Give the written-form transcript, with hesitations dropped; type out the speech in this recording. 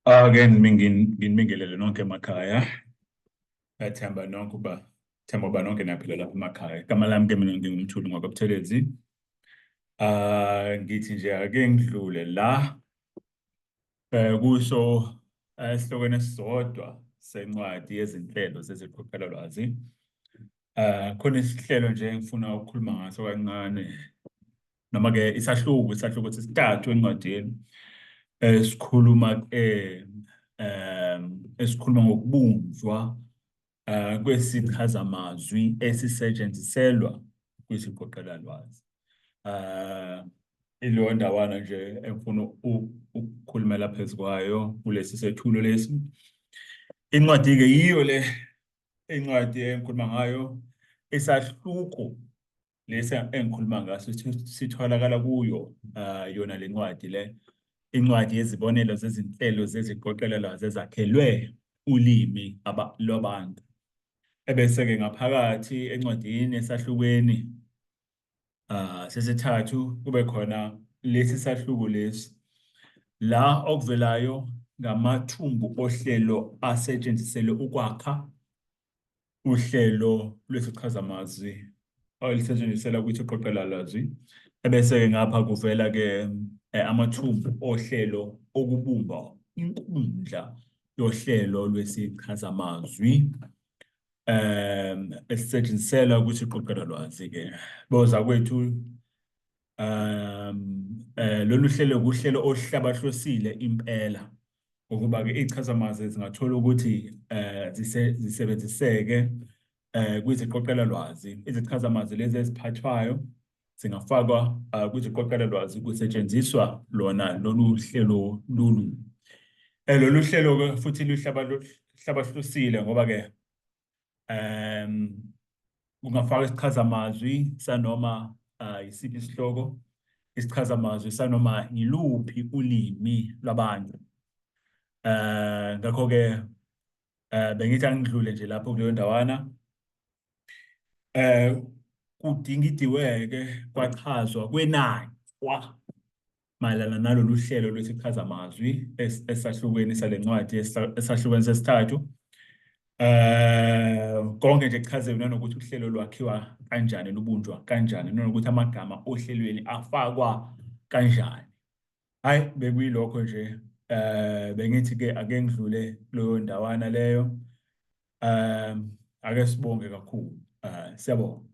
Ake nginibingelele nonke emakhaya. Themba uba nonke niyaphila lapha emakhaya. Igama lami-ke mina ngingumthuli ngokwabuthelezi. Ngithi nje ake ngidlule la kusho esihlokweni esisodwa sencwadi yezinhlelo zeziqoqelalwazi. Khona isihlelo nje engifuna ukukhuluma ngaso kancane, noma-ke isahluko sesithathu encwadini esikhuluma ngokubunjwa kwesichazamazwi esisetshenziselwa kwisiqoqelalwazi. Ileyo ndawana nje engifuna ukukhulumela phezu kwayo kulesi sethulo lesi. Incwadi-ke yiyo le incwadi engikhuluma ngayo. Isahluko lesi engikhuluma ngaso sitholakala kuyo yona le ncwadi le. Incwadi yezibonelo zezinhlelo zeziqoqelalwazi ezakhelwe ulimi lwabantu. Ebese-ke ngaphakathi encwadini esahlukweni sesithathu kube khona lesi sahluko lesi la okuvelayo ngamathumbu ohlelo asetshenziselwe ukwakha uhlelo lwesichazamazwi olusetshenziselwa kwisiqoqelalwazi. Ebese-ke ngapha kuvela-ke amathumbu ohlelo okubumba inkundla yohlelo lwesichazamazwi esisetshenziselwa kwisiqoqelalwazi-ke. Boza kwethu lolu hlelo kuhlelo oluhlabahlosile impela, ukuba-ke izichazamazwi zingathola ukuthi zisebenziseke kwiziqoqelalwazi. Izichazamazwi lezi eziphathwayo zingafakwa kwiziqoqelalwazi kusetshenziswa lona lolu hlelo lolu. Lolu hlelo-ke futhi luhlabahlosile ngoba-ke kungafakwa isichazamazwi sanoma yisiphi isihloko, isichazamazwi sanoma yiluphi ulimi lwabantu. Ngakho-ke bengithi angidlule nje lapho kuleyo ndawana. Kudingidwe-ke kwachazwa kwenanjwa mayelana nalolu hlelo lwesichazamazwi esahlukweni sale ncwadi esahlukweni sesithathu. Konke nje kuchazelwe nanokuthi uhlelo lwakhiwa kanjani, lubunjwa kanjani, nanokuthi amagama ohlelweni afakwa kanjani. Hhayi, bekuyilokho nje. Bengithi-ke ake ngidlule kuleyo ndawana leyo. Ake sibonge kakhulu. Siyabonga.